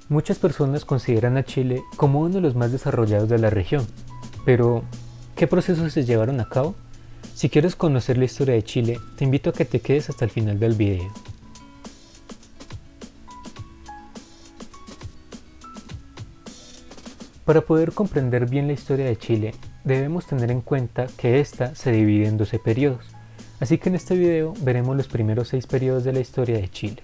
Muchas personas consideran a Chile como uno de los más desarrollados de la región, pero ¿qué procesos se llevaron a cabo? Si quieres conocer la historia de Chile, te invito a que te quedes hasta el final del video. Para poder comprender bien la historia de Chile, debemos tener en cuenta que ésta se divide en 12 periodos, así que en este video veremos los primeros 6 periodos de la historia de Chile.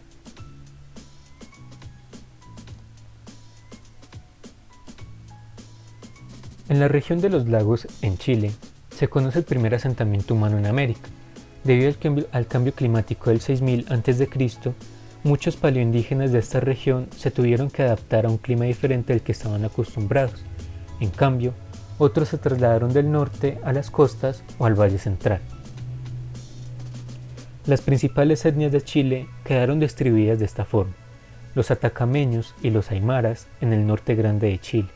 En la región de los lagos, en Chile, se conoce el primer asentamiento humano en América. Debido al cambio climático del 6000 a.C., muchos paleoindígenas de esta región se tuvieron que adaptar a un clima diferente al que estaban acostumbrados. En cambio, otros se trasladaron del norte a las costas o al Valle Central. Las principales etnias de Chile quedaron distribuidas de esta forma: los atacameños y los aymaras en el norte grande de Chile,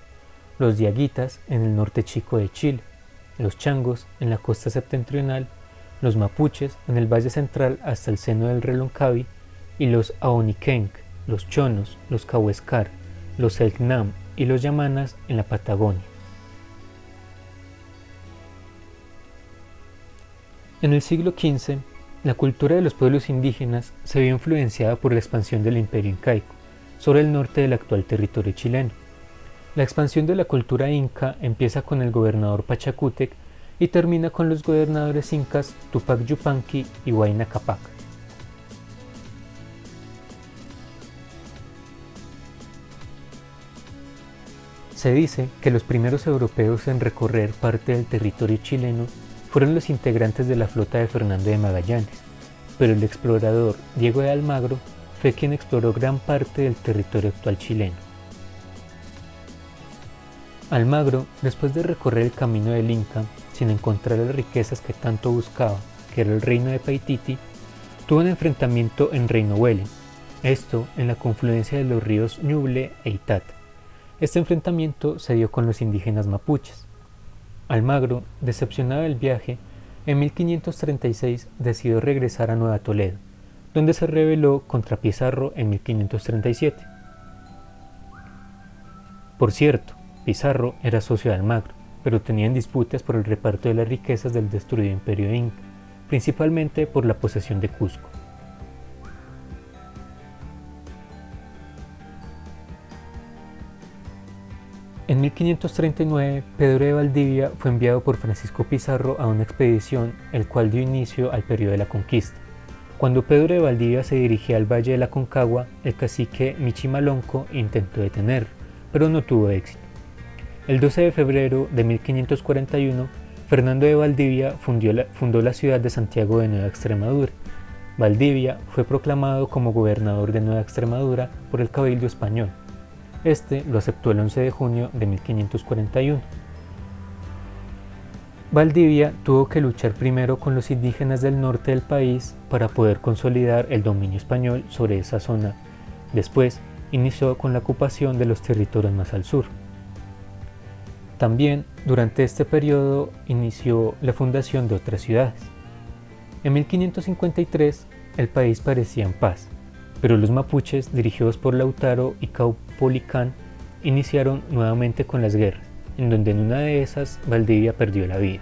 los diaguitas en el norte chico de Chile, los changos en la costa septentrional, los mapuches en el valle central hasta el seno del Reloncaví, y los Aonikenk, los chonos, los cahuéscar, los selknam y los yamanas en la Patagonia. En el siglo XV, la cultura de los pueblos indígenas se vio influenciada por la expansión del imperio incaico sobre el norte del actual territorio chileno. La expansión de la cultura inca empieza con el gobernador Pachacútec y termina con los gobernadores incas Tupac Yupanqui y Huayna Cápac. Se dice que los primeros europeos en recorrer parte del territorio chileno fueron los integrantes de la flota de Fernando de Magallanes, pero el explorador Diego de Almagro fue quien exploró gran parte del territorio actual chileno. Almagro, después de recorrer el camino del Inca, sin encontrar las riquezas que tanto buscaba, que era el reino de Paititi, tuvo un enfrentamiento en Reino Huele, esto en la confluencia de los ríos Ñuble e Itata. Este enfrentamiento se dio con los indígenas mapuches. Almagro, decepcionado del viaje, en 1536 decidió regresar a Nueva Toledo, donde se rebeló contra Pizarro en 1537. Por cierto, Pizarro era socio de Almagro, pero tenían disputas por el reparto de las riquezas del destruido imperio inca, principalmente por la posesión de Cusco. En 1539, Pedro de Valdivia fue enviado por Francisco Pizarro a una expedición, el cual dio inicio al periodo de la conquista. Cuando Pedro de Valdivia se dirigía al Valle de la Concagua, el cacique Michimalonco intentó detenerlo, pero no tuvo éxito. El 12 de febrero de 1541, Fernando de Valdivia fundó la ciudad de Santiago de Nueva Extremadura. Valdivia fue proclamado como gobernador de Nueva Extremadura por el Cabildo español. Este lo aceptó el 11 de junio de 1541. Valdivia tuvo que luchar primero con los indígenas del norte del país para poder consolidar el dominio español sobre esa zona. Después, inició con la ocupación de los territorios más al sur. También, durante este periodo, inició la fundación de otras ciudades. En 1553, el país parecía en paz, pero los mapuches, dirigidos por Lautaro y Caupolicán, iniciaron nuevamente con las guerras, en donde en una de esas Valdivia perdió la vida.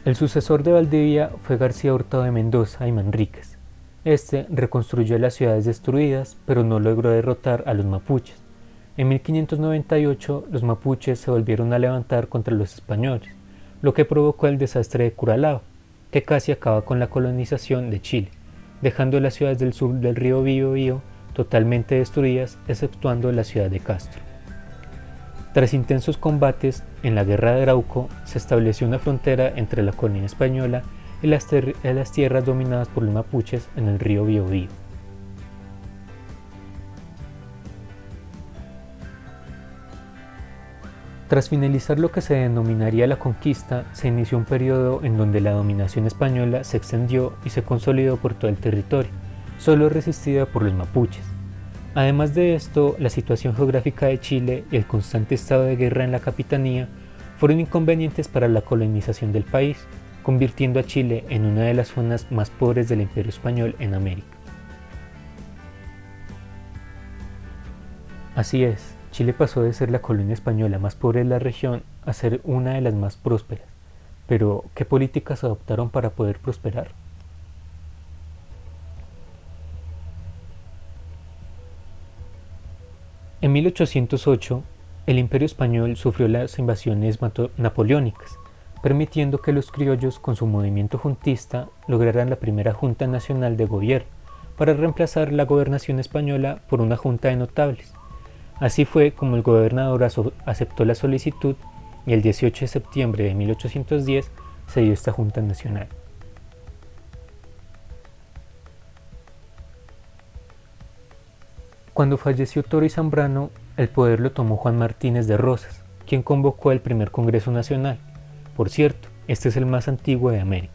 El sucesor de Valdivia fue García Hurtado de Mendoza y Manríquez. Este reconstruyó las ciudades destruidas, pero no logró derrotar a los mapuches. En 1598, los mapuches se volvieron a levantar contra los españoles, lo que provocó el desastre de Curalao, que casi acaba con la colonización de Chile, dejando las ciudades del sur del río Biobío totalmente destruidas, exceptuando la ciudad de Castro. Tras intensos combates, en la Guerra de Arauco se estableció una frontera entre la colonia española y las tierras dominadas por los mapuches en el río Biobío. Tras finalizar lo que se denominaría la conquista, se inició un periodo en donde la dominación española se extendió y se consolidó por todo el territorio, solo resistida por los mapuches. Además de esto, la situación geográfica de Chile y el constante estado de guerra en la capitanía fueron inconvenientes para la colonización del país, convirtiendo a Chile en una de las zonas más pobres del Imperio Español en América. Así es, Chile pasó de ser la colonia española más pobre de la región a ser una de las más prósperas. Pero, ¿qué políticas adoptaron para poder prosperar? En 1808, el Imperio Español sufrió las invasiones napoleónicas, permitiendo que los criollos con su movimiento juntista lograran la primera Junta Nacional de Gobierno, para reemplazar la gobernación española por una junta de notables. Así fue como el gobernador aceptó la solicitud y el 18 de septiembre de 1810 se dio esta Junta Nacional. Cuando falleció Toro y Zambrano, el poder lo tomó Juan Martínez de Rosas, quien convocó el primer Congreso Nacional. Por cierto, este es el más antiguo de América.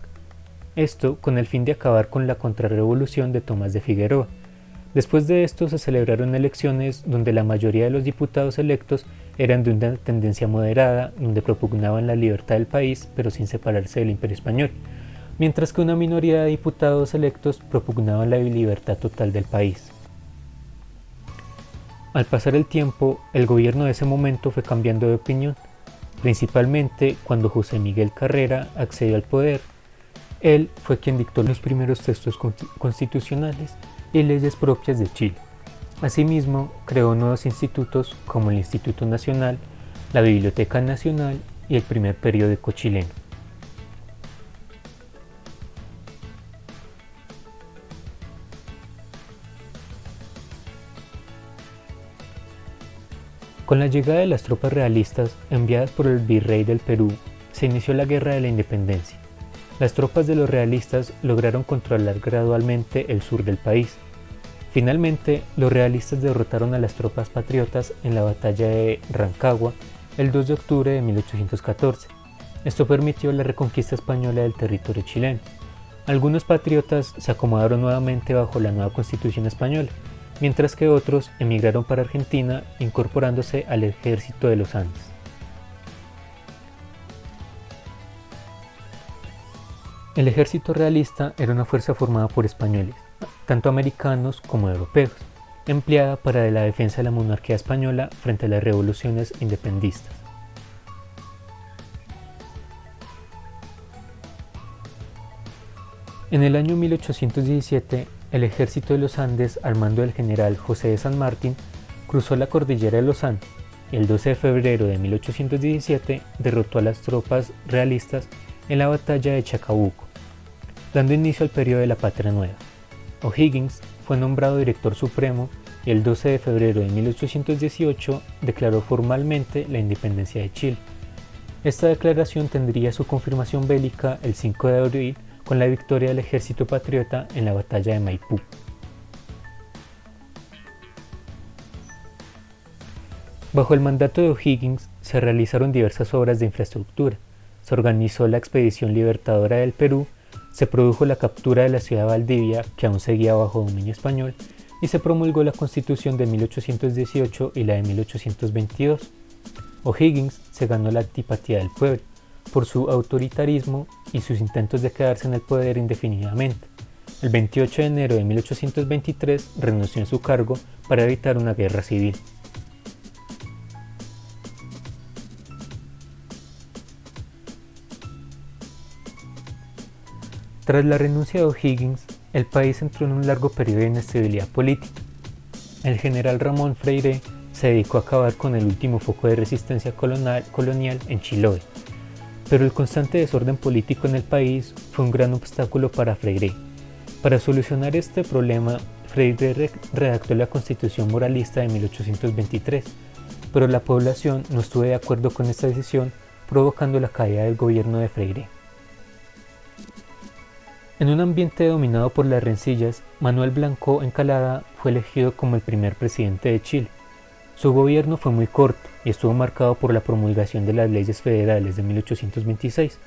Esto con el fin de acabar con la contrarrevolución de Tomás de Figueroa. Después de esto se celebraron elecciones donde la mayoría de los diputados electos eran de una tendencia moderada, donde propugnaban la libertad del país pero sin separarse del Imperio Español, mientras que una minoría de diputados electos propugnaban la libertad total del país. Al pasar el tiempo, el gobierno de ese momento fue cambiando de opinión, principalmente cuando José Miguel Carrera accedió al poder. Él fue quien dictó los primeros textos constitucionales y leyes propias de Chile. Asimismo, creó nuevos institutos como el Instituto Nacional, la Biblioteca Nacional y el primer periódico chileno. Con la llegada de las tropas realistas enviadas por el virrey del Perú, se inició la Guerra de la Independencia. Las tropas de los realistas lograron controlar gradualmente el sur del país. Finalmente, los realistas derrotaron a las tropas patriotas en la batalla de Rancagua el 2 de octubre de 1814. Esto permitió la reconquista española del territorio chileno. Algunos patriotas se acomodaron nuevamente bajo la nueva Constitución española, mientras que otros emigraron para Argentina incorporándose al ejército de los Andes. El ejército realista era una fuerza formada por españoles, tanto americanos como europeos, empleada para la defensa de la monarquía española frente a las revoluciones independistas. En el año 1817, el ejército de los Andes, al mando del general José de San Martín, cruzó la cordillera de los Andes y el 12 de febrero de 1817 derrotó a las tropas realistas en la batalla de Chacabuco, dando inicio al periodo de la Patria Nueva. O'Higgins fue nombrado director supremo y el 12 de febrero de 1818 declaró formalmente la independencia de Chile. Esta declaración tendría su confirmación bélica el 5 de abril con la victoria del ejército patriota en la batalla de Maipú. Bajo el mandato de O'Higgins se realizaron diversas obras de infraestructura, se organizó la expedición libertadora del Perú, se produjo la captura de la ciudad de Valdivia, que aún seguía bajo dominio español, y se promulgó la Constitución de 1818 y la de 1822. O'Higgins se ganó la antipatía del pueblo por su autoritarismo y sus intentos de quedarse en el poder indefinidamente. El 28 de enero de 1823 renunció en su cargo para evitar una guerra civil. Tras la renuncia de O'Higgins, el país entró en un largo periodo de inestabilidad política. El general Ramón Freire se dedicó a acabar con el último foco de resistencia colonial en Chiloé, pero el constante desorden político en el país fue un gran obstáculo para Freire. Para solucionar este problema, Freire redactó la Constitución Moralista de 1823, pero la población no estuvo de acuerdo con esta decisión, provocando la caída del gobierno de Freire. En un ambiente dominado por las rencillas, Manuel Blanco Encalada fue elegido como el primer presidente de Chile. Su gobierno fue muy corto y estuvo marcado por la promulgación de las leyes federales de 1826,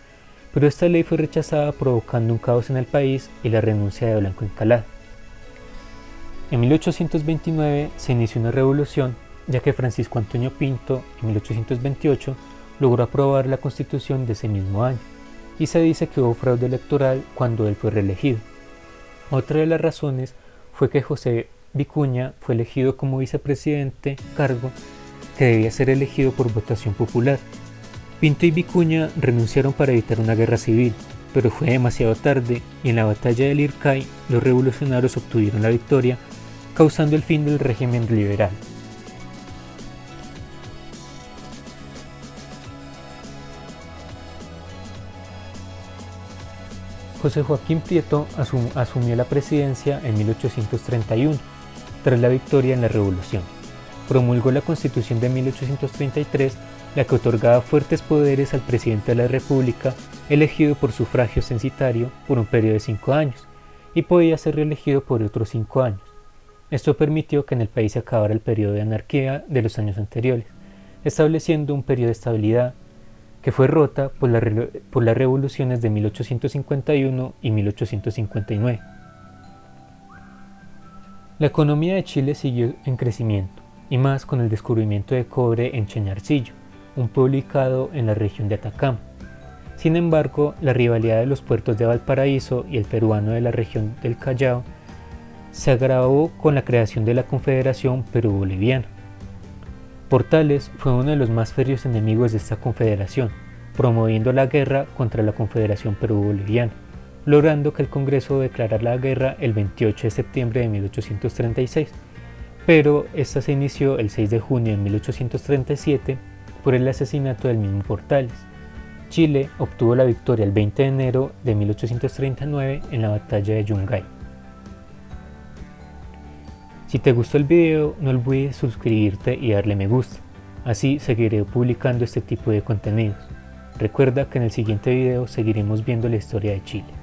pero esta ley fue rechazada provocando un caos en el país y la renuncia de Blanco Encalada. En 1829 se inició una revolución, ya que Francisco Antonio Pinto, en 1828, logró aprobar la Constitución de ese mismo año, y se dice que hubo fraude electoral cuando él fue reelegido. Otra de las razones fue que José Vicuña fue elegido como vicepresidente, cargo que debía ser elegido por votación popular. Pinto y Vicuña renunciaron para evitar una guerra civil, pero fue demasiado tarde y en la batalla del Ircay los revolucionarios obtuvieron la victoria, causando el fin del régimen liberal. José Joaquín Prieto asumió la presidencia en 1831, tras la victoria en la Revolución. Promulgó la Constitución de 1833, la que otorgaba fuertes poderes al presidente de la República, elegido por sufragio censitario por un periodo de 5 años, y podía ser reelegido por otros 5 años. Esto permitió que en el país se acabara el periodo de anarquía de los años anteriores, estableciendo un periodo de estabilidad que fue rota por las revoluciones de 1851 y 1859. La economía de Chile siguió en crecimiento, y más con el descubrimiento de cobre en Chañarcillo, un pueblo ubicado en la región de Atacama. Sin embargo, la rivalidad de los puertos de Valparaíso y el peruano de la región del Callao se agravó con la creación de la Confederación Perú-Boliviana. Portales fue uno de los más férreos enemigos de esta confederación, promoviendo la guerra contra la Confederación Perú-Boliviana, logrando que el Congreso declarara la guerra el 28 de septiembre de 1836, pero esta se inició el 6 de junio de 1837 por el asesinato del mismo Portales. Chile obtuvo la victoria el 20 de enero de 1839 en la batalla de Yungay. Si te gustó el video, no olvides suscribirte y darle me gusta, así seguiré publicando este tipo de contenidos. Recuerda que en el siguiente video seguiremos viendo la historia de Chile.